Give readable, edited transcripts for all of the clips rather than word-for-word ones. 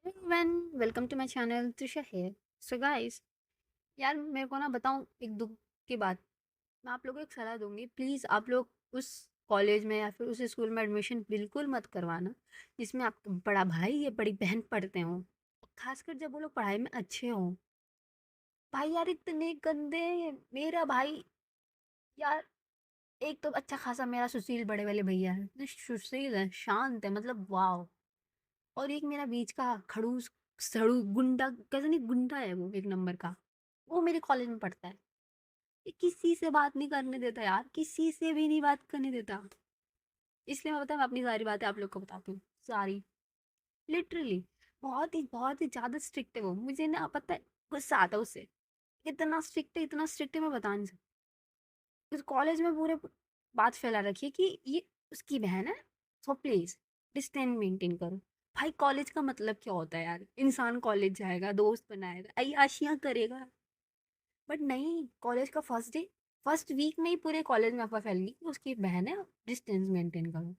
Everyone, welcome to my channel Trisha है। So guys, यार मेरे को ना बताऊं एक दुख की बात। मैं आप लोगों को एक सलाह दूंगी, प्लीज़ आप लोग उस कॉलेज में या फिर उस स्कूल में एडमिशन बिल्कुल मत करवाना जिसमें आपका बड़ा भाई या बड़ी बहन पढ़ते हो, खासकर जब वो लोग पढ़ाई में अच्छे हों। भाई यार इतने गंदे। मेरा भाई यार, एक तो अच्छा खासा मेरा सुशील बड़े वाले भैया है, इतने सुशील है, शांत है, मतलब वाह। और एक मेरा बीच का खड़ूस सड़ू गुंडा, कैसे नहीं गुंडा है वो, एक नंबर का। वो मेरे कॉलेज में पढ़ता है। ये किसी से बात नहीं करने देता यार, किसी से भी नहीं बात करने देता। इसलिए मैं अपनी सारी बातें आप लोग को बताती हूँ, सारी, लिटरली। बहुत ही ज्यादा स्ट्रिक्ट है वो, मुझे ना पता है, गुस्सा आता है उससे। इतना स्ट्रिक्ट है, मैं बता नहीं सकती। उस कॉलेज में पूरे बात फैला रखी है कि ये उसकी बहन है, सो प्लीज डिस्टेंस मेंटेन करो। भाई कॉलेज का मतलब क्या होता है यार? इंसान कॉलेज जाएगा, दोस्त बनाएगा, अय्याशियां करेगा। बट नहीं, कॉलेज का फर्स्ट डे, फर्स्ट वीक में ही पूरे कॉलेज में अफवाह फैल गई कि उसकी बहन है, डिस्टेंस मेंटेन करो।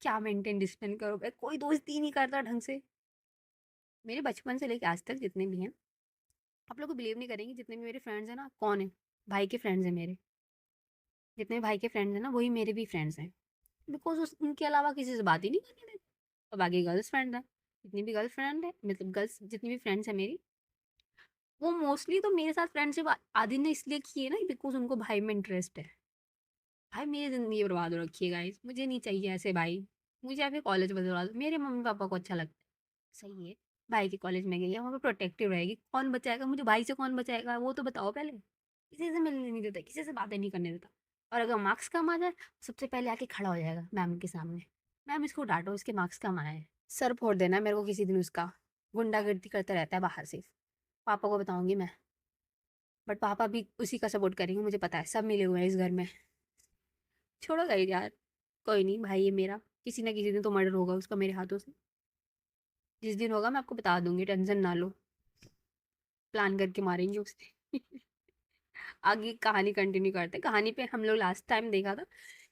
क्या मेंटेन डिस्टेंस करो भाई, कोई दोस्ती नहीं करता ढंग से। मेरे बचपन से लेके आज तक जितने भी हैं, आप लोग को बिलीव नहीं करेंगे, जितने भी मेरे फ्रेंड्स हैं ना, कौन है भाई के फ्रेंड्स हैं मेरे। जितने भाई के फ्रेंड्स हैं ना, वही मेरे भी फ्रेंड्स हैं। बिकॉज उनके अलावा किसी से बात ही नहीं करने देते। और बाकी गर्ल्स फ्रेंड है, जितनी भी गर्ल फ्रेंड है, मतलब गर्ल्स जितनी भी फ्रेंड्स है मेरी, वो मोस्टली तो मेरे साथ फ्रेंडशिप आदि ने इसलिए की है ना, बिकॉज उनको भाई में इंटरेस्ट है। भाई मेरी जिंदगी बर्बाद हो रखी है गाइस, मुझे नहीं चाहिए ऐसे भाई। मुझे या फिर कॉलेज बदलवा दो, मेरे मम्मी पापा को अच्छा लगता है। सही है, भाई के कॉलेज में गई है, वहाँ पे प्रोटेक्टिव रहेगी। कौन बचाएगा मुझे भाई से? कौन बचाएगा वो तो बताओ पहले। किसी से मिलने नहीं देता, किसी से बातें नहीं करने देता। और अगर मार्क्स कम आ जाए, सबसे पहले आके खड़ा हो जाएगा मैम के सामने। मैम इसको डांटो, इसके मार्क्स कम आए हैं। सर फोड़ देना मेरे को किसी दिन उसका। गुंडागर्दी करता रहता है बाहर से। पापा को बताऊंगी मैं। बट पापा भी उसी का सपोर्ट करेंगे, मुझे पता है, सब मिले हुए हैं इस घर में। छोड़ो गाइस यार, कोई नहीं, भाई ये मेरा किसी ना किसी दिन तो मर्डर होगा उसका मेरे हाथों से। जिस दिन होगा मैं आपको बता दूंगी, टेंशन ना लो। प्लान करके मारेंगे उसे। आगे कहानी कंटिन्यू करते हैं। कहानी पे हम लोग लास्ट टाइम देखा था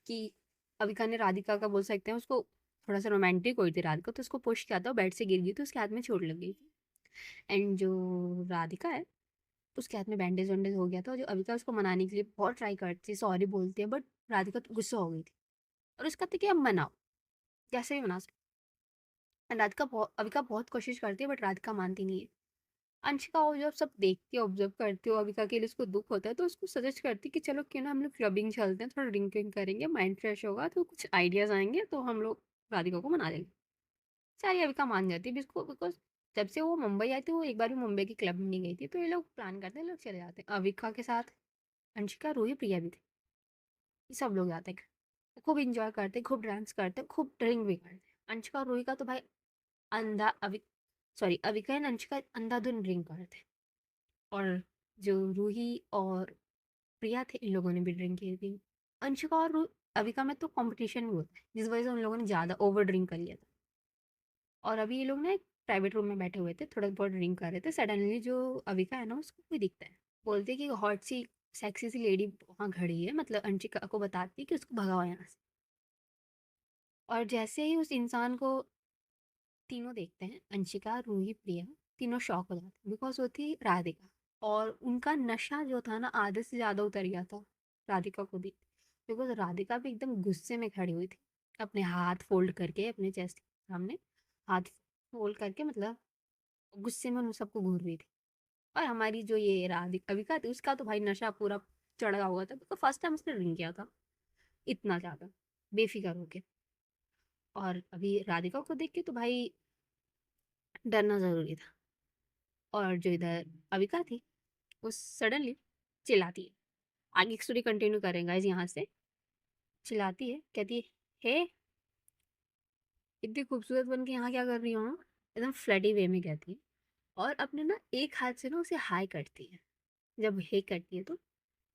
कि अविका ने राधिका का, बोल सकते हैं उसको, थोड़ा सा रोमांटिक हुई थी राधिका, तो उसको पुश किया था, बेड से गिर गई तो उसके हाथ में चोट लग गई थी। एंड जो राधिका है, उसके हाथ में बैंडेज वैंडेज हो गया था। और जो अविका उसको मनाने के लिए बहुत ट्राई करती है, सॉरी बोलती है, बट राधिका तो गुस्सा हो गई थी। और उसका था कि अब मनाओ, कैसे भी मना सकते। अविका बहुत कोशिश करती है, बट राधिका मानती नहीं है। अंशिका वो जब सब देखती है, ऑब्जर्व करती हो, अविका के लिए उसको दुख होता है, तो उसको सजेस्ट करती है कि चलो क्यों ना हम लोग क्लबिंग चलते हैं, थोड़ा ड्रिंकिंग करेंगे, माइंड फ्रेश होगा, तो कुछ आइडियाज आएंगे, तो हम लोग राधिका को मना लेंगे। सारी अविका मान जाती है बिकॉज जब से वो मुंबई आई थी, वो एक बार भी मुंबई की क्लब में नहीं गई थी, तो ये लोग प्लान करते हैं, लोग चले जाते हैं अविका के साथ। अंशिका, रूही, प्रिया भी थी। ये सब लोग जाते हैं, खूब इंजॉय करते हैं, खूब डांस करते हैं, खूब ड्रिंक भी करते हैं। अंशिका और रूही का तो भाई अंधा अवि सॉरी, अविका एंड अंशिका अंधाधुन ड्रिंक करते हैं। और जो रूही और प्रिया थे, इन लोगों ने भी ड्रिंक की थी। अंशिका और अविका में तो कंपटीशन भी होता है, जिस वजह से उन लोगों ने ज़्यादा ओवर ड्रिंक कर लिया था। और अभी ये लोग ना एक प्राइवेट रूम में बैठे हुए थे, थोड़ा बहुत ड्रिंक कर रहे थे। सडनली जो अविका है ना, उसको कोई दिखता है। बोलते है कि हॉट सी सेक्सी सी लेडी वहाँ खड़ी है, मतलब अंशिका को बताती है कि उसको भगाओ यहाँ से। और जैसे ही उस इंसान को तीनों देखते हैं, अंशिका, रूही, प्रिया, तीनों शॉक हो जाते हैं, बिकॉज वो थी राधिका। और उनका नशा जो था ना, आधे से ज़्यादा उतर गया था राधिका को देख। बिकॉज राधिका भी एकदम गुस्से में खड़ी हुई थी, अपने हाथ फोल्ड करके अपने चेस्ट के सामने, हाथ फोल्ड करके, मतलब गुस्से में उन सबको घूर रही थी। और हमारी जो ये राधिका कविका थी, उसका तो भाई नशा पूरा चढ़ा हुआ था, बिकॉज फर्स्ट टाइम उसने ड्रिंक किया था इतना ज़्यादा बेफिक्र होके। और अभी राधिका को देख के तो भाई डरना ज़रूरी था। और जो इधर अविका थी, वो सडनली चिल्लाती है। आगे की स्टोरी कंटिन्यू करें गाइस यहाँ से। चिल्लाती है, कहती है, हे इतनी खूबसूरत बन के यहाँ क्या कर रही हो? एकदम फ्लर्टी वे में कहती है। और अपने ना एक हाथ से ना उसे हाई करती है। जब हे करती है तो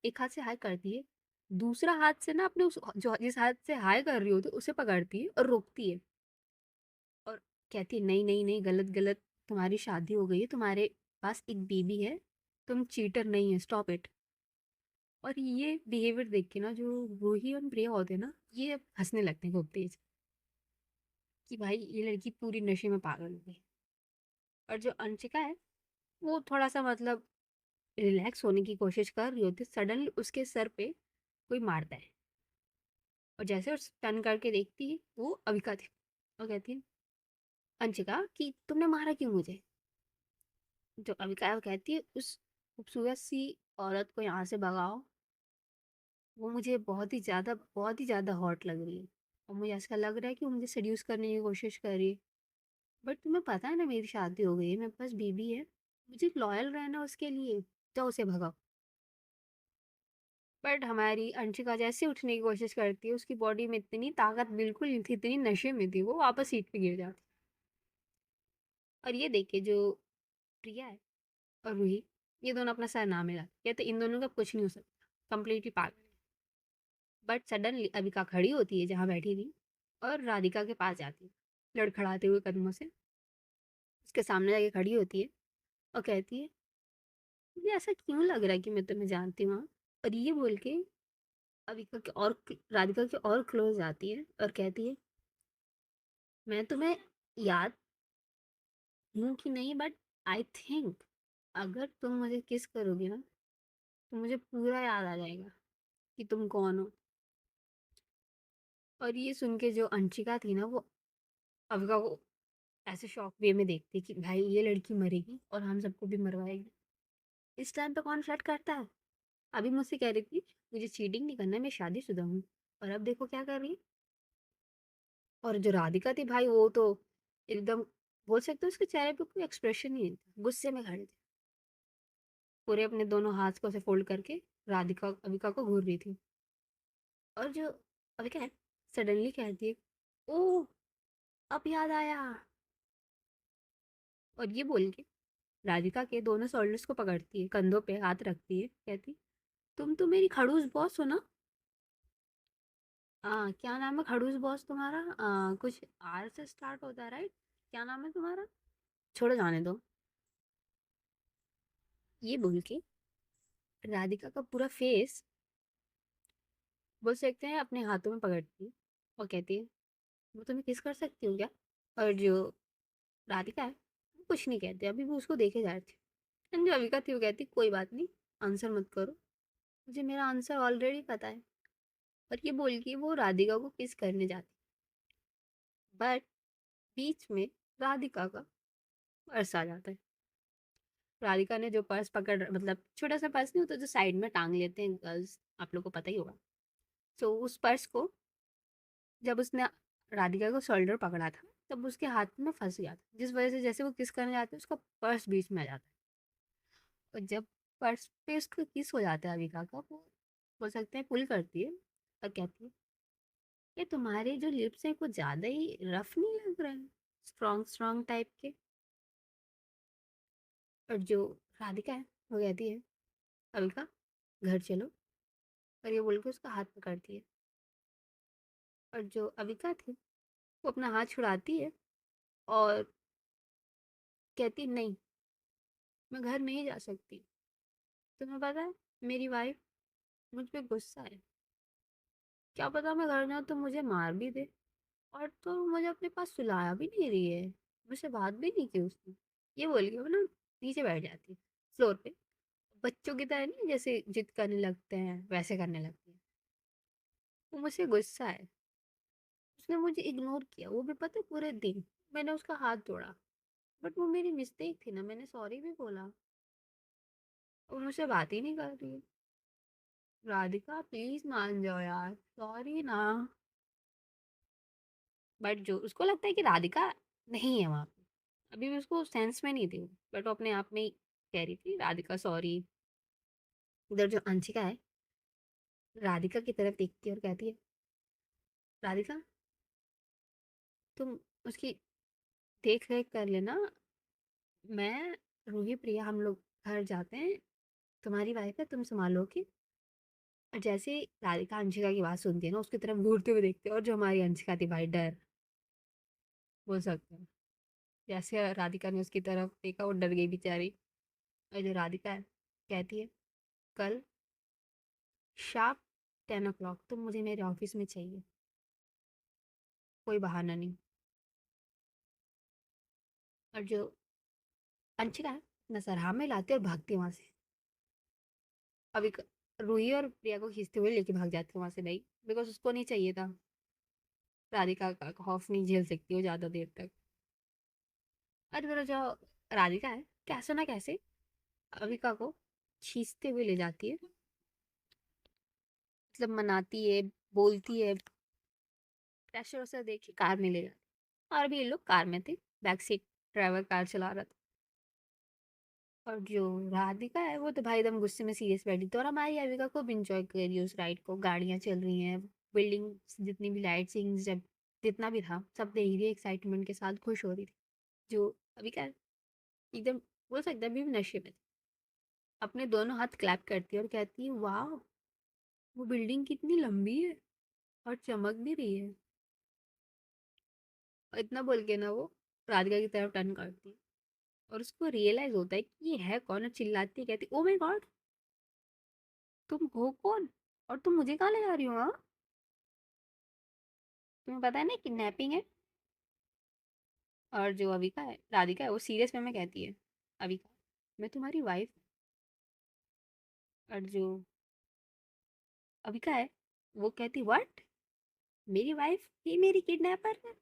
एक हाथ से हाई करती है, दूसरा हाथ से ना अपने उस जो जिस हाथ से हाई कर रही होती है उसे पकड़ती है और रोकती है। और कहती है, नहीं नहीं नहीं, गलत गलत, तुम्हारी शादी हो गई है, तुम्हारे पास एक बेबी है, तुम चीटर नहीं है, स्टॉप इट। और ये बिहेवियर देख के ना, जो रूही और प्रिया होते हैं ना, ये हंसने लगते हैं खूब तेज, कि भाई ये लड़की पूरी नशे में पागल हो गई। और जो अंशिका है वो थोड़ा सा मतलब रिलैक्स होने की कोशिश कर रही होती, सडनली उसके सर पे कोई मारता है। और जैसे उस टर्न करके देखती है वो अविका थी। और कहती है अंशिका कि तुमने मारा क्यों मुझे। जो अविका कहती है उस खूबसूरत सी औरत को यहाँ से भगाओ, वो मुझे बहुत ही ज़्यादा हॉट लग रही है। और मुझे ऐसा लग रहा है कि वो मुझे सेड्यूस करने की कोशिश कर रही है। बट तुम्हें पता है ना मेरी शादी हो गई है, मेरे पास बीबी है, मुझे लॉयल रहना उसके लिए। जाओ उसे भगाओ। बट हमारी अंशिका जैसे उठने की कोशिश करती है, उसकी बॉडी में इतनी ताकत बिल्कुल नहीं थी, इतनी नशे में थी, वो वापस सीट पे गिर जाती। और ये देखिए जो प्रिया है और रूही, ये दोनों अपना सर ना मिला, ये तो इन दोनों का कुछ नहीं हो सकता, कंप्लीटली पागल है। बट सडनली अबिका खड़ी होती है जहाँ बैठी थी और राधिका के पास जाती है, लड़खड़ाते हुए कदमों से उसके सामने जाके खड़ी होती है और कहती है मुझे ऐसा क्यों लग रहा है कि मैं तुम्हें जानती हूँ। और ये बोल के अविका के और राधिका के और क्लोज आती है और कहती है मैं तुम्हें याद हूँ कि नहीं, बट आई थिंक अगर तुम मुझे किस करोगे ना तो मुझे पूरा याद आ जाएगा कि तुम कौन हो। और ये सुन के जो अंशिका थी ना वो अविका को ऐसे शॉक वे में देखती कि भाई ये लड़की मरेगी और हम सबको भी मरवाएगी। इस टाइम पे कौन फ्लर्ट करता है। अभी मुझसे कह रही थी मुझे चीटिंग नहीं करना है, मैं शादीशुदा हूँ, और अब देखो क्या कर रही है। और जो राधिका थी भाई वो तो एकदम बोल सकते हो उसके चेहरे पे कोई एक्सप्रेशन नहीं था, गुस्से में खड़े थे, पूरे अपने दोनों हाथ को ऐसे फोल्ड करके राधिका अविका को घूर रही थी। और जो अविका है सडनली कहती है ओह अब याद आया। और ये बोल के राधिका के दोनों शोल्डर्स को पकड़ती है, कंधों पे हाथ रखती है, कहती तुम तो मेरी खड़ूस बॉस हो ना। क्या नाम है खड़ूस बॉस तुम्हारा। कुछ आर से स्टार्ट होता है राइट। क्या नाम है तुम्हारा। छोड़ो जाने दो। ये बोल के राधिका का पूरा फेस बोल सकते हैं अपने हाथों में पकड़ती है और कहती है मैं तुम्हें किस कर सकती हूँ क्या। और जो राधिका है वो कुछ नहीं कहती, अभी वो उसको देखे जा रही थी। एंड जो अविका थी वो कहती कोई बात नहीं, आंसर मत करो, मुझे मेरा आंसर ऑलरेडी पता है। और ये बोल के वो राधिका को किस करने जाती, बट बीच में राधिका का पर्स आ जाता है। राधिका ने जो पर्स पकड़ मतलब छोटा सा पर्स नहीं होता जो साइड में टांग लेते हैं गर्ल्स, आप लोग को पता ही होगा। सो उस पर्स को जब उसने राधिका को शोल्डर पकड़ा था तब उसके हाथ में फंस गया था, जिस वजह से जैसे वो किस करने जाते हैं उसका पर्स बीच में आ जाता है। और जब पर्स पे उसका किस हो जाता है राधिका का, वो बोल सकते हैं पुल करती है और कहती है ये तुम्हारे जो लिप्स हैं कुछ ज़्यादा ही रफ नहीं लग रहे हैं, स्ट्रॉन्ग स्ट्रॉन्ग टाइप के। और जो राधिका है वो कहती है अलका घर चलो, और ये बोल के उसका हाथ पकड़ती है। और जो अविका थी वो अपना हाथ छुड़ाती है और कहती नहीं मैं घर नहीं जा सकती, तुम्हें पता है मेरी वाइफ मुझ पे गुस्सा है, क्या पता मैं घर जाऊँ तो मुझे मार भी दे। और तो मुझे अपने पास सुलाया भी नहीं रही है, मुझसे बात भी नहीं की उसने। ये बोल के वो ना नीचे बैठ जाती है फ्लोर पे, बच्चों की तरह नहीं जैसे जिद करने लगते हैं वैसे करने लगती है। वो मुझसे गुस्सा है, उसने मुझे इग्नोर किया वो भी पता है पूरे दिन। मैंने उसका हाथ तोड़ा बट वो मेरी मिस्टेक थी ना, मैंने सॉरी भी बोला, और मुझसे बात ही नहीं कर रही है। राधिका प्लीज मान जाओ यार, सॉरी ना। बट जो उसको लगता है कि राधिका नहीं है वहाँ पे, अभी भी उसको सेंस में नहीं थी वो, बट वो अपने आप में ही कह रही थी राधिका सॉरी। इधर जो अंशिका है राधिका की तरफ देखती है और कहती है राधिका तुम उसकी देख रेख कर लेना, मैं रूही प्रिया हम लोग घर जाते हैं, तुम्हारी वाइफ है तुम संभालोगी। और जैसे ही राधिका अंशिका की बात सुनती है ना उसकी तरफ घूरते हुए देखते हैं, और जो हमारी अंशिका थी भाई डर बोल सकते हैं, जैसे राधिका ने उसकी तरफ देखा वो डर गई बेचारी। और जो राधिका है कहती है कल शार्प 10 o'clock तुम मुझे मेरे ऑफिस में चाहिए, कोई बहाना नहीं। और जो अंशिका है ना सराहा में लाती है और भागती है वहां से। अभी रूही और प्रिया को खींचते हुए लेके भाग जाती है वहां से, नहीं बिकॉज उसको नहीं चाहिए था। राधिका का खौफ नहीं झेल सकती वो ज्यादा देर तक। और फिर जो राधिका है, कैसे ना कैसे अविका को खींचते हुए ले जाती है, मतलब मनाती है, बोलती है, प्रेशर वैसे देख के कार में ले जाती है। और अभी ये लोग कार में थे, बैक सीट ड्राइवर कार चला रहा था। और जो राधिका है वो तो भाई एकदम गुस्से में सीरियस बैठी थी, और हमारी अविका खूब इंजॉय कर रही है उस राइड को। गाड़ियां चल रही हैं, बिल्डिंग जितनी भी लाइट्स जब जितना भी था सब देख रही है, एक्साइटमेंट के साथ खुश हो रही थी। जो अविका है, एकदम बोल सकते हैं अभी भी नशे में थी। अपने दोनों हाथ क्लैप करती है और कहती है वाह, वो बिल्डिंग कितनी लंबी है और चमक भी रही है। और इतना बोल के ना वो राधिका की तरफ टर्न करती है, और उसको रियलाइज होता है कि ये है कौन, और चिल्लाती है, कहती ओ माय गॉड, तुम हो कौन और तुम मुझे कहाँ ले जा रही हो? हाँ, तुम्हें पता है ना किडनैपिंग है। और जो अविका है, राधिका है, वो सीरियस वे में कहती है अविका, मैं तुम्हारी वाइफ। और जो अविका है वो कहती व्हाट, मेरी वाइफ ये मेरी किडनैपर है।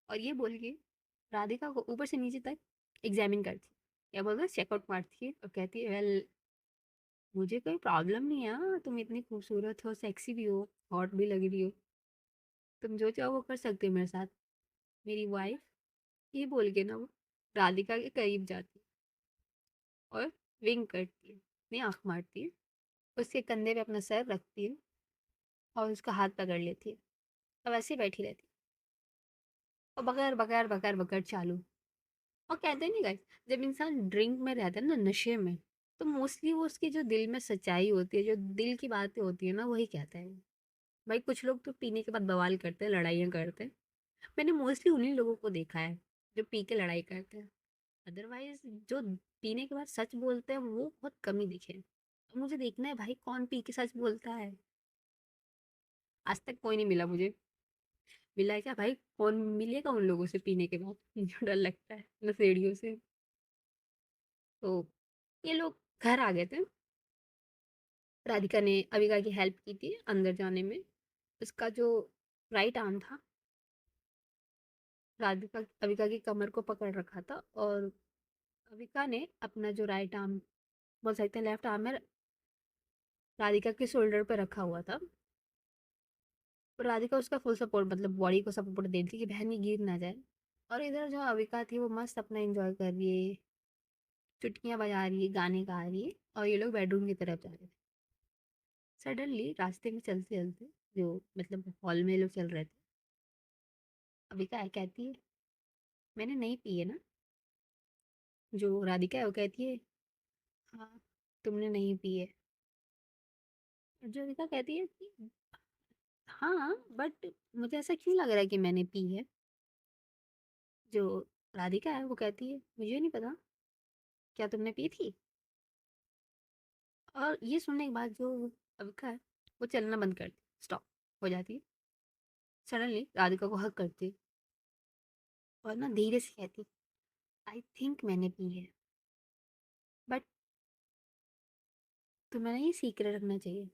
और ये बोल के राधिका को ऊपर से नीचे तक एग्जामिन करती है, या बोलते हैं चेकआउट मारती है, और कहती है वेल, मुझे कोई प्रॉब्लम नहीं है, हाँ, तुम इतनी खूबसूरत हो, सेक्सी भी हो, हॉट भी लग रही हो, तुम जो चाहो वो कर सकते हो मेरे साथ, मेरी वाइफ। ये बोल के ना वो राधिका के करीब जाती है और विंक करती है, नहीं आँख मारती है, उसके कंधे पे अपना सर रखती है और उसका हाथ पकड़ लेती है, और वैसे ही बैठी रहती है, और बगैर बगैर बगैर बगैर चालू। और कहते नहीं गाइस, जब इंसान ड्रिंक में रहता है ना, नशे में, तो मोस्टली वो उसकी जो दिल में सच्चाई होती है, जो दिल की बातें होती है ना, वही कहता है। भाई कुछ लोग तो पीने के बाद बवाल करते हैं, लड़ाइयाँ करते हैं, मैंने मोस्टली उन्हीं लोगों को देखा है जो पी के लड़ाई करते हैं। अदरवाइज जो पीने के बाद सच बोलते हैं वो बहुत कम ही दिखे हैं। अब मुझे देखना है भाई कौन पी के सच बोलता है। आज तक कोई नहीं मिला मुझे। मिला है क्या भाई? कौन मिलेगा उन लोगों से पीने के बाद जो डर लगता है नशेड़ियों से। तो ये लोग घर आ गए थे। राधिका ने अविका की हेल्प की थी अंदर जाने में। उसका जो राइट आर्म था, राधिका अविका की कमर को पकड़ रखा था, और अविका ने अपना जो राइट आर्म, बोल सकते हैं लेफ्ट आर्म में, राधिका के शोल्डर पर रखा हुआ था। और राधिका उसका फुल सपोर्ट, मतलब बॉडी को सपोर्ट दे रही थी कि बहन ये गिर ना जाए। और इधर जो अविका थी वो मस्त अपना एंजॉय कर रही है, चुटकियां बजा रही है, गाने गा रही है, और ये लोग बेडरूम की तरफ जा रहे थे। सडनली रास्ते में चलते चलते, जो मतलब हॉल में लोग चल रहे थे, अविका कहती है मैंने नहीं पी है ना। जो राधिका है वो कहती है हाँ, तुमने नहीं पी है। और जो अविका कहती है कि हाँ, बट मुझे ऐसा क्यों लग रहा है कि मैंने पी है। जो राधिका है वो कहती है मुझे नहीं पता, क्या तुमने पी थी? और ये सुनने के बाद जो अविका है वो चलना बंद करती, स्टॉप हो जाती है। सडनली राधिका को हक करती है, और ना धीरे से कहती आई थिंक मैंने पी है, बट तुम्हें ना ये सीक्रेट रखना चाहिए।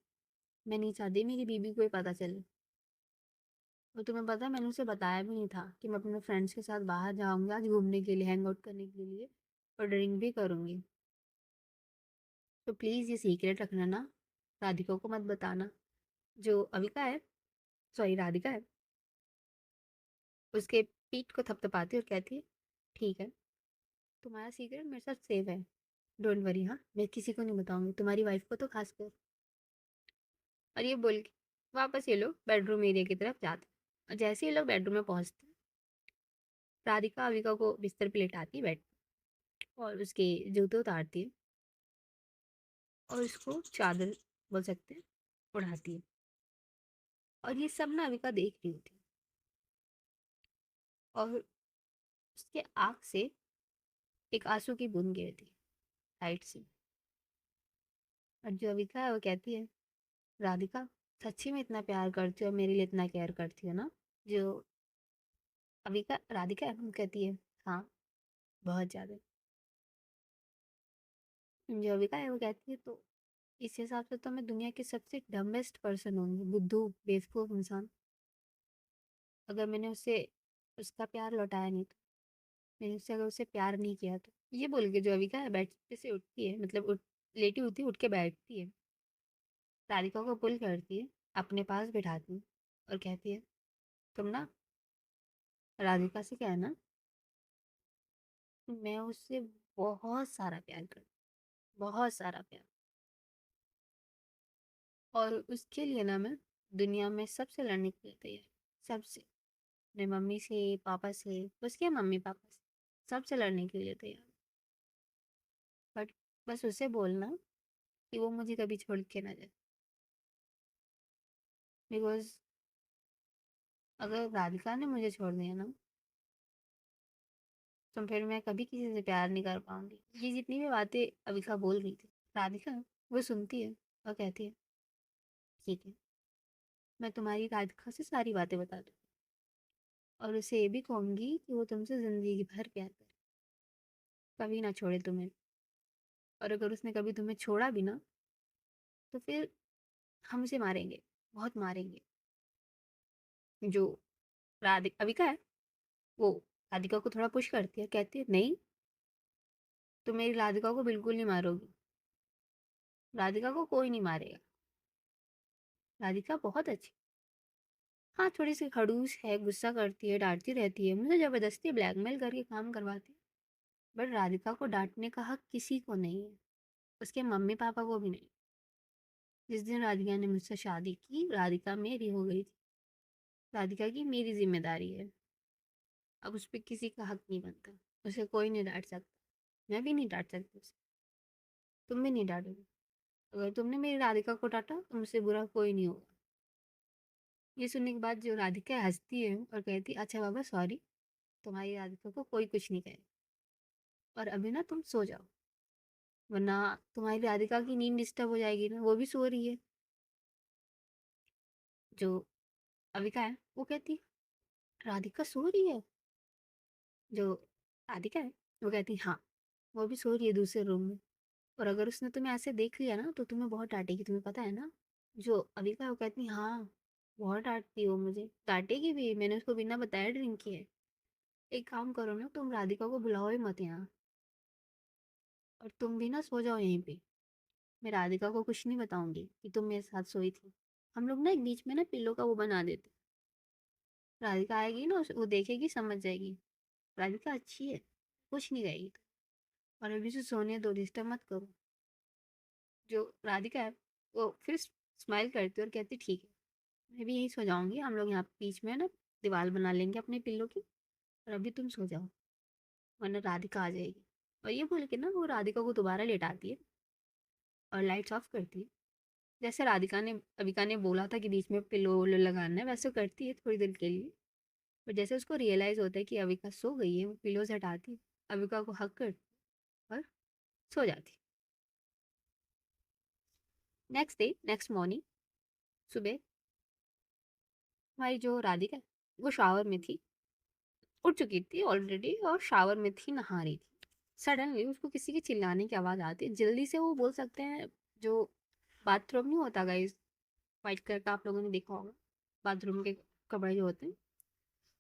मैं नहीं चाहती मेरी बीबी को ये पता चले। और तुम्हें पता है मैंने उसे बताया भी नहीं था कि मैं अपने फ्रेंड्स के साथ बाहर जाऊंगी आज घूमने के लिए, हैंग आउट करने के लिए, और ड्रिंक भी करूंगी। तो प्लीज़ ये सीक्रेट रखना ना, राधिका को मत बताना। जो अविका है, सॉरी राधिका है, उसके पीठ को थपथपाती और कहती है ठीक है, तुम्हारा सीक्रेट मेरे साथ सेफ है, डोंट वरी, हाँ मैं किसी को नहीं बताऊंगी, तुम्हारी वाइफ को तो खासकर। और ये बोल के वापस ये लोग बेडरूम एरिया की तरफ जाते हैं। और जैसे ये लोग बेडरूम में पहुंचते हैं, राधिका अविका को बिस्तर पे लेटाती है बेड पे, और उसके जूते उतारती है, और उसको चादर, बोल सकते हैं, उड़ाती है। और ये सब ना अविका देख रही होती है, और उसके आँख से एक आंसू की बूंद गिरती है साइड से। और जो अविका है वो कहती है राधिका, सच्ची में इतना प्यार करती हो और मेरे लिए इतना केयर करती हो ना? जो अविका राधिका है वो कहती है हाँ, बहुत ज़्यादा। जो अविका है वो कहती है तो इस हिसाब से तो मैं दुनिया की सबसे डम्बेस्ट पर्सन होंगी, बुद्धू बेवकूफ़ इंसान, अगर मैंने उससे उसका प्यार लौटाया नहीं तो, मैंने उससे अगर उससे प्यार नहीं किया तो। ये बोल के जो अविका है बेड पे से उठती है, मतलब लेटी होती है, उठ के बैठती है, राधिका को पुल करती है, अपने पास बिठाती है और कहती है तुम ना राधिका से कहना मैं उससे बहुत सारा प्यार करती, बहुत सारा प्यार, और उसके लिए ना मैं दुनिया में सबसे लड़ने के लिए तैयार, सबसे, अपने मम्मी से, पापा से, उसके मम्मी पापा से, सबसे लड़ने के लिए तैयार। बट बस उसे बोलना कि वो मुझे कभी छोड़ के ना जाए, बिकॉज अगर राधिका ने मुझे छोड़ दिया ना तो फिर मैं कभी किसी से प्यार नहीं कर पाऊंगी। ये जितनी भी बातें अविका बोल रही थी, राधिका वो सुनती है और कहती है ठीक है, मैं तुम्हारी राधिका से सारी बातें बता दूँ और उसे ये भी कहूँगी कि वो तुमसे ज़िंदगी भर प्यार करे, कभी ना छोड़े तुम्हें, और अगर उसने कभी तुम्हें छोड़ा भी ना तो फिर हम उसे मारेंगे, बहुत मारेंगे। जो राधिका अविका है वो राधिका को थोड़ा पुश करती है, कहती है नहीं, तुम मेरी राधिका को बिल्कुल नहीं मारोगी, राधिका को कोई नहीं मारेगा, राधिका बहुत अच्छी, हाँ थोड़ी सी खड़ूस है, गुस्सा करती है, डांटती रहती है, मुझे ज़बरदस्ती ब्लैकमेल करके काम करवाती है, बट राधिका को डांटने का हक किसी को नहीं है, उसके मम्मी पापा को भी नहीं। जिस दिन राधिका ने मुझसे शादी की, राधिका मेरी हो गई थी, राधिका की मेरी जिम्मेदारी है, अब उस पर किसी का हक नहीं बनता, उसे कोई नहीं डांट सकता, मैं भी नहीं डांट सकती उसे, तुम भी नहीं डांटोगे, अगर तुमने मेरी राधिका को डांटा तो मुझसे बुरा कोई नहीं होगा। ये सुनने के बाद जो राधिका हंसती है और कहती अच्छा बाबा सॉरी, तुम्हारी राधिका को कोई कुछ नहीं कहे, और अभी ना तुम सो जाओ, वरना तुम्हारी राधिका की नींद डिस्टर्ब हो जाएगी ना, वो भी सो रही है। जो अविका है वो कहती राधिका सो रही है, जो राधिका है वो कहती हाँ, वो भी सो रही है दूसरे रूम में, और अगर उसने तुम्हें ऐसे देख लिया ना तो तुम्हें बहुत डांटेगी, तुम्हें पता है ना। जो अविका है वो कहती हाँ, बहुत डांटती हो मुझे, डांटेगी भी, मैंने उसको बिना बताए ड्रिंक की है। एक काम करो ना, तुम राधिका को बुलाओ ही मत यहाँ, और तुम भी ना सो जाओ यहीं पे, मैं राधिका को कुछ नहीं बताऊंगी कि तुम मेरे साथ सोई थी, हम लोग ना एक बीच में ना पिल्लो का वो बना देते, राधिका आएगी ना वो देखेगी समझ जाएगी, राधिका अच्छी है, कुछ नहीं कहेगी, और अभी से सोने दो, डिस्टर्ब मत करो। जो राधिका है वो फिर स्माइल करती है और कहती ठीक है, मैं भी यहीं सो जाऊंगी, हम लोग यहाँ बीच में ना दीवार बना लेंगे अपने पिल्लो की, और अभी तुम सो जाओ, वरना राधिका आ जाएगी। और ये बोल के ना वो राधिका को दोबारा लेटाती है और लाइट्स ऑफ करती है, जैसे राधिका ने अविका ने बोला था कि बीच में पिल्लो विल्लो लगाना है, वैसे करती है थोड़ी देर के लिए, पर जैसे उसको रियलाइज होता है कि अविका सो गई है, वो पिल्लो से हटाती है, अविका को हक करती है और सो जाती है। नेक्स्ट डे, नेक्स्ट मॉर्निंग, सुबह, हमारी जो राधिका है वो शावर में थी, उठ चुकी थी ऑलरेडी और शावर में थी, नहा रही थी। सडनली उसको किसी के चिल्लाने की आवाज़ आती है, जल्दी से वो बोल सकते हैं जो बाथरूम नहीं होता गाइस, वाइट कलर का आप लोगों ने देखा होगा, बाथरूम के कपड़े जो होते हैं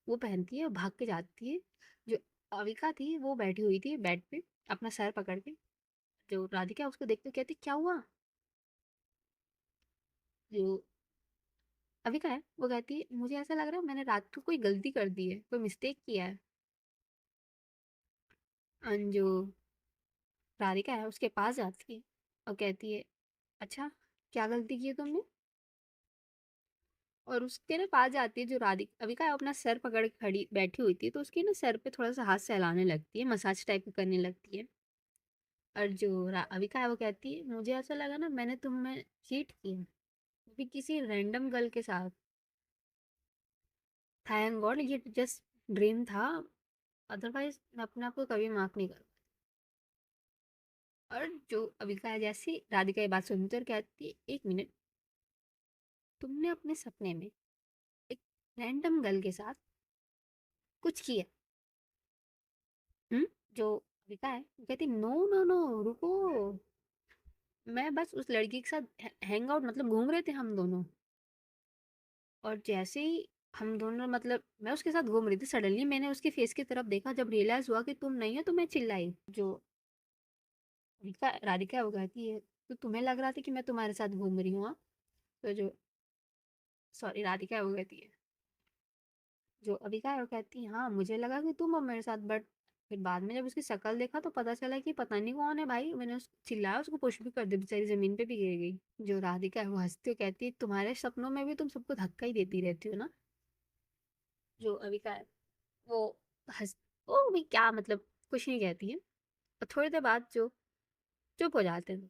वो पहनती है और भाग के जाती है। जो अविका थी वो बैठी हुई थी बेड पे अपना सर पकड़ के, जो राधिका उसको देखते कहती क्या हुआ। जो अविका है वो कहती है मुझे ऐसा लग रहा है मैंने रात को कोई गलती कर दी है, कोई मिस्टेक किया है। और जो राधिका है उसके पास जाती है और कहती है अच्छा, क्या गलती की है तुमने। और उसके ना पास जाती है, जो राधिका अविका है अपना सर पकड़ के खड़ी बैठी हुई थी, तो उसके ना सर पे थोड़ा सा हाथ सहलाने लगती है, मसाज टाइप का करने लगती है। और जो अविका है वो कहती है मुझे ऐसा लगा ना मैंने तुम में चीट किया, वो भी किसी रैंडम गर्ल के साथ, थैंक गॉड ये जस्ट ड्रीम था, अदरवाइज मैं अपने आप को कभी माफ नहीं कर। और जो अविका है जैसी राधिका ये बात सुनती है और कहती है एक मिनट, तुमने अपने सपने में एक रैंडम गर्ल के साथ कुछ किया। हम्म। जो अविका है वो कहती नो नो नो रुको, मैं बस उस लड़की के साथ हैंग आउट मतलब घूम रहे थे हम दोनों, और जैसे ही हम दोनों मतलब मैं उसके साथ घूम रही थी, सडनली मैंने उसके फेस की तरफ देखा, जब रियलाइज हुआ कि तुम नहीं हो तो मैं चिल्लाई। जो राधिका राधिका वो कहती है, तो तुम्हें लग रहा था कि मैं तुम्हारे साथ घूम रही हूँ, हाँ? तो जो सॉरी राधिका वो कहती है, जो अविका है वो कहती है हाँ मुझे लगा कि तुम हो मेरे साथ, बट फिर बाद में जब उसकी शक्ल देखा तो पता चला कि पता नहीं कौन है भाई। मैंने उसको चिल्लाया, उसको पुश भी कर दिया, बेचारी जमीन पे भी गिर गई। जो राधिका है वो हंसती हुई कहती है तुम्हारे सपनों में भी तुम सबको धक्का ही देती रहती हो ना। जो अविका है वो हंस वो भी क्या मतलब कुछ नहीं कहती है। और थोड़ी देर बाद जो चुप हो जाते हैं।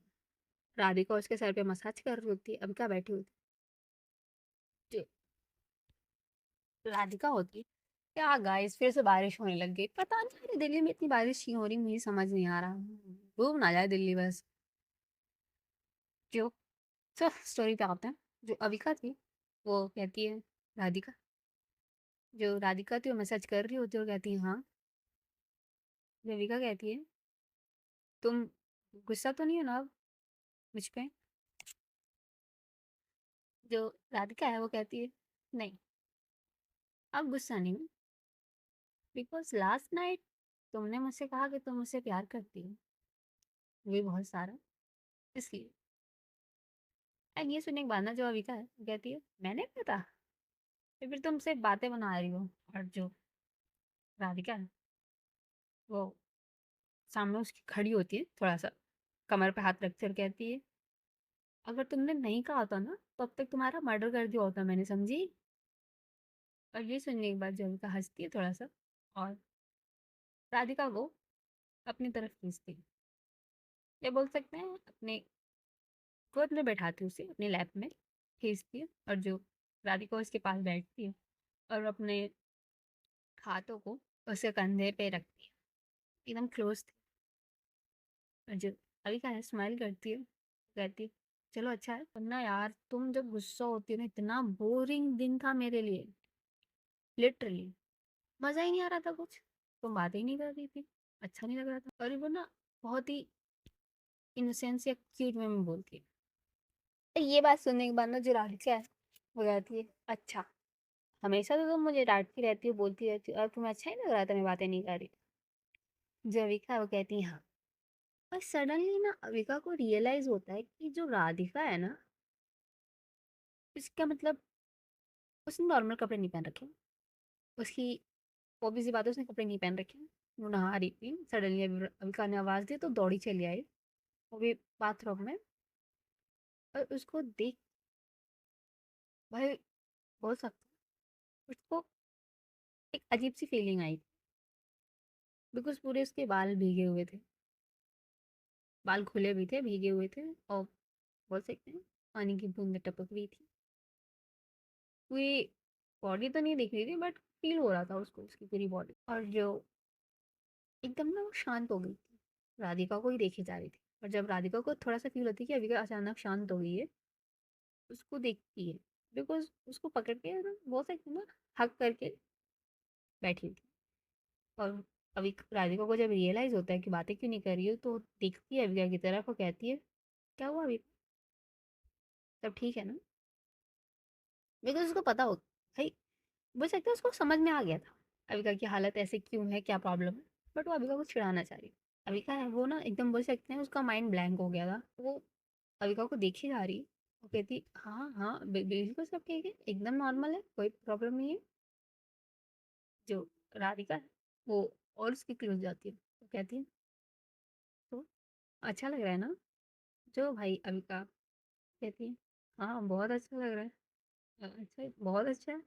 राधिका उसके सर पे मसाज कर रही होती है, अविका बैठी होती है। जो राधिका होती है, क्या गाइस फिर से बारिश होने लग गई, पता नहीं अरे दिल्ली में इतनी बारिश क्यों हो रही मुझे समझ नहीं आ रहा। डूब ना जाए दिल्ली बस। जो तो स्टोरी पे आते हैं। जो अविका थी वो कहती है राधिका, जो राधिका थी वो मैसेज कर रही होती है और कहती है हाँ। जो अविका कहती है तुम गुस्सा तो नहीं हो ना अब मुझ पे। जो राधिका है वो कहती है नहीं, अब गुस्सा नहीं हूँ, बिकॉज लास्ट नाइट तुमने मुझसे कहा कि तुम मुझसे प्यार करती हो, वो भी बहुत सारा, इसलिए। एंड ये सुनने के बाद ना जो अविका है वो कहती है मैंने कहा था, तो फिर तुम सिर्फ बातें बना रही हो। और जो राधिका है वो सामने उसकी खड़ी होती है, थोड़ा सा कमर पे हाथ रखते और कहती है अगर तुमने नहीं कहा होता ना तो अब तक तुम्हारा मर्डर कर दिया होता मैंने, समझी। और ये सुनने के बाद जो अविका हंसती है थोड़ा सा, और राधिका को अपनी तरफ खींचती है, या बोल सकते हैं अपने गोद में बैठाती है उसे, अपने लैप में खींचती है। और जो राधिका उसके पास बैठती है और अपने हाथों को उसके कंधे पे रखती है, एकदम क्लोज थी। और जो अविका है स्माइल करती है, कहती है चलो अच्छा है, वरना यार तुम जब गुस्सा होती हो ना इतना बोरिंग दिन था मेरे लिए, लिटरली मजा ही नहीं आ रहा था कुछ, तुम बातें ही नहीं कर रही थी, अच्छा नहीं लग रहा था। और वो ना बहुत ही इनोसेंस या क्यूट वे में बोलती है। तो ये बात सुनने के बाद ना जो राधिका है वो कहती है अच्छा, हमेशा तो तुम मुझे डांटती रहती हो बोलती रहती हो और तुम्हें अच्छा ही लग रहा था मैं बातें नहीं कर रही। जो अविका है वो कहती है हाँ। और सडनली ना अविका को रियलाइज होता है कि जो राधिका है ना, इसका मतलब उसने नॉर्मल कपड़े नहीं पहन रखे, उसकी ऑब्वियस सी बात है उसने कपड़े नहीं पहन रखे। वो नहा रही थी, सडनली अविका ने आवाज़ दी तो दौड़ी चली आई, वो भी बाथरूम में। और उसको देख भाई बोल सकते हैं, उसको एक अजीब सी फीलिंग आई, बिकॉज पूरे उसके बाल भीगे हुए थे, बाल खुले भी थे भीगे हुए थे, और बोल सकते हैं पानी की बूंदें टपक रही थी। पूरी बॉडी तो नहीं दिख रही थी बट फील हो रहा था उसको उसकी पूरी बॉडी। और जो एकदम ना वो शांत हो गई थी, राधिका को ही देखे जा रही थी। और जब राधिका को थोड़ा सा फील होती है कि अभी अचानक शांत हो गई है, उसको देखती है, बिकॉज उसको पकड़ के ना बोल सकते हैं ना हक करके बैठी थी। और अभी राधिका को जब रियलाइज होता है कि बातें क्यों नहीं कर रही हो तो देखती है अविका की तरफ और कहती है क्या हुआ अभी, सब ठीक है ना। बिकॉज उसको पता हो भाई, बोल सकते हैं उसको समझ में आ गया था अविका की हालत ऐसे क्यों है, क्या प्रॉब्लम है। बट वो अविका को चिढ़ाना चाह रही। अविका है वो ना एकदम बोल सकते हैं उसका माइंड ब्लैंक हो गया था, वो अविका को देखी जा रही। वो कहती हाँ हाँ बिल्कुल सब ठीक है, एकदम नॉर्मल है, कोई प्रॉब्लम नहीं है। जो राधिका है वो और उसकी क्लोज जाती है, वो कहती है तो अच्छा लग रहा है ना। जो भाई अविका कहती है हाँ बहुत अच्छा लग रहा है, अच्छा बहुत अच्छा है,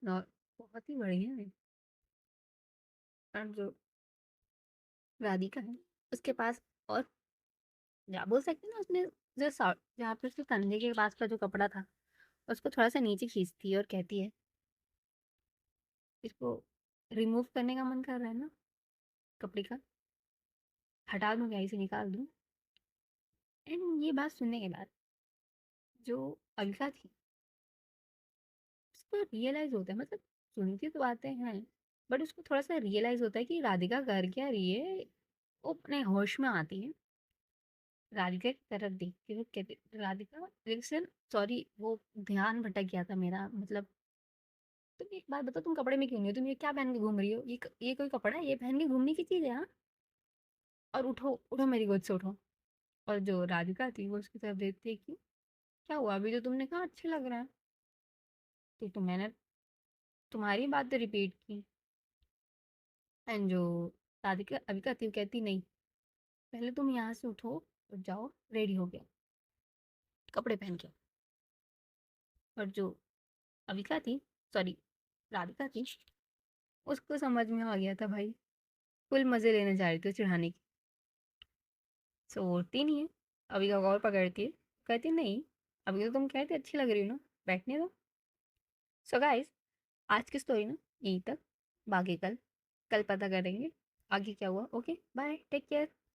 बहुत ही बढ़िया है। और जो राधिका है उसके पास, और बोल सकते हैं ना उसने जो जहाँ पे उसके कंधे के पास का जो कपड़ा था उसको थोड़ा सा नीचे खींचती है और कहती है इसको रिमूव करने का मन कर रहा है ना, कपड़े का हटा दूं क्या, इसे निकाल दूं। एंड ये बात सुनने के बाद जो अलका थी उसको रियलाइज होता है, मतलब सुनती तो बातें हैं बट उसको थोड़ा सा रियलाइज होता है कि राधिका कर क्या रही है। वो अपने होश में आती है, राधिका की तरफ देखते हुए कहते, राधिका लिसन, सॉरी वो ध्यान भटक गया था मेरा, मतलब तुम एक बात बताओ, तुम कपड़े में क्यों नहीं हो? तुम ये क्या पहन के घूम रही हो? ये कोई कपड़ा है? ये पहन के घूमने की चीज़ है, हाँ? और उठो उठो, मेरी गोद से उठो। और जो राधिका थी वो उसकी तरफ देखती है कि क्या हुआ, अभी तो तुमने कहा अच्छा लग रहा है, तो मैंने तुम्हारी बात तो रिपीट की। एंड जो राधिका अविका थी वो कहती नहीं, पहले तुम यहाँ से उठो और जाओ रेडी हो गया, कपड़े पहन के। और जो अविका थी, सॉरी राधिका थी, उसको समझ में आ गया था भाई, फुल मज़े लेने जा रही थी चिढ़ाने की। सो उठती नहीं है, अविका को और पकड़ती है, कहती नहीं, अभी तो तुम कहते अच्छी लग रही हो ना, बैठने दो। सो गाइस, आज की स्टोरी ना यहीं तक, बाकी कल कल पता करेंगे आगे क्या हुआ। Okay bye, take care.